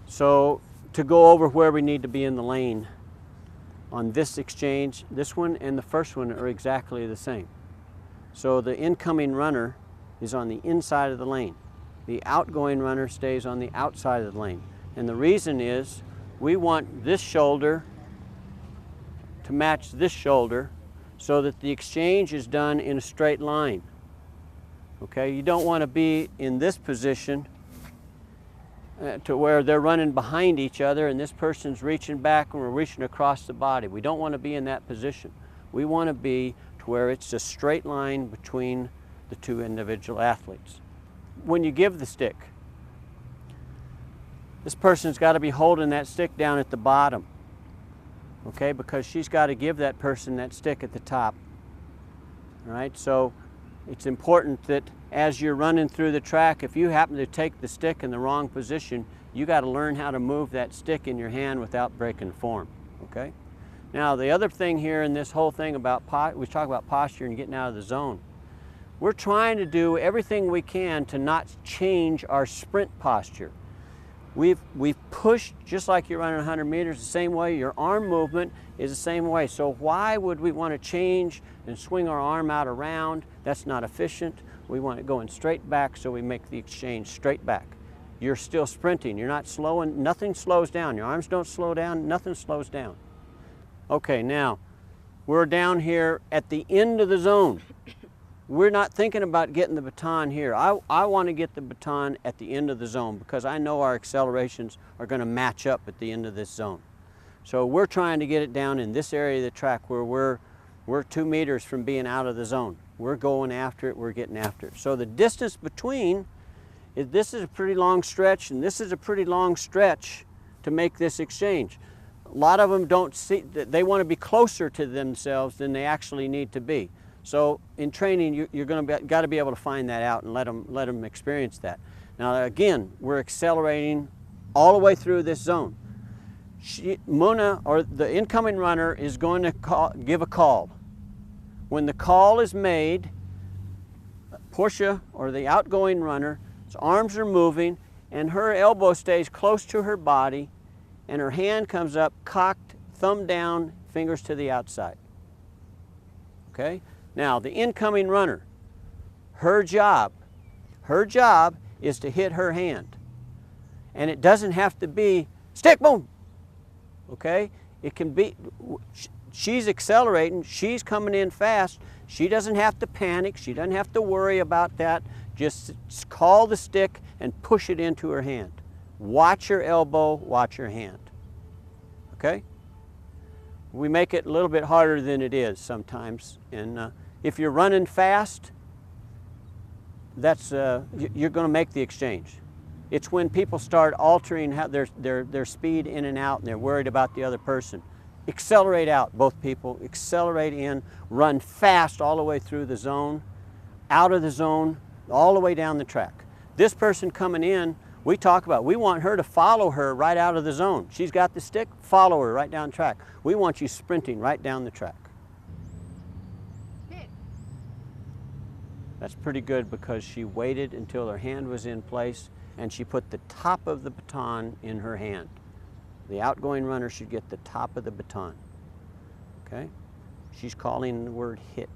So to go over where we need to be in the lane, on this exchange, this one and the first one are exactly the same. So the incoming runner is on the inside of the lane. The outgoing runner stays on the outside of the lane. And the reason is we want this shoulder to match this shoulder so that the exchange is done in a straight line. Okay, you don't want to be in this position to where they're running behind each other and this person's reaching back and we're reaching across the body. We don't want to be in that position. We want to be to where it's a straight line between the two individual athletes. When you give the stick, this person's got to be holding that stick down at the bottom, okay, because she's got to give that person that stick at the top. All right, so it's important that as you're running through the track, if you happen to take the stick in the wrong position, you got to learn how to move that stick in your hand without breaking form, okay? Now, the other thing here in this whole thing about, we talk about posture and getting out of the zone. We're trying to do everything we can to not change our sprint posture. We've pushed, just like you're running 100 meters the same way, your arm movement is the same way. So why would we want to change and swing our arm out around? That's not efficient. We want it going straight back, so we make the exchange straight back. You're still sprinting. You're not slowing. Nothing slows down. Your arms don't slow down. Nothing slows down. Okay, now we're down here at the end of the zone. We're not thinking about getting the baton here. I want to get the baton at the end of the zone because I know our accelerations are going to match up at the end of this zone. So we're trying to get it down in this area of the track where we're 2 meters from being out of the zone. We're going after it, we're getting after it. So the distance between, this is a pretty long stretch and this is a pretty long stretch to make this exchange. A lot of them don't see, they want to be closer to themselves than they actually need to be. So in training, you're going to got to be able to find that out and let them experience that. Now again, we're accelerating all the way through this zone. Muna, or the incoming runner, is going to give a call. When the call is made, Portia, or the outgoing runner, his arms are moving and her elbow stays close to her body and her hand comes up, cocked, thumb down, fingers to the outside. Okay? Now, the incoming runner, her job is to hit her hand. And it doesn't have to be stick, boom, okay? It can be, she's accelerating, she's coming in fast, she doesn't have to panic, she doesn't have to worry about that. Just call the stick and push it into her hand. Watch your elbow, watch your hand, okay? We make it a little bit harder than it is sometimes. And if you're running fast, that's, you're going to make the exchange. It's when people start altering how their speed in and out and they're worried about the other person. Accelerate out, both people. Accelerate in, run fast all the way through the zone, out of the zone, all the way down the track. This person coming in, we talk about, we want her to follow her right out of the zone. She's got the stick, follow her right down the track. We want you sprinting right down the track. That's pretty good because she waited until her hand was in place and she put the top of the baton in her hand. The outgoing runner should get the top of the baton, okay? She's calling the word hit.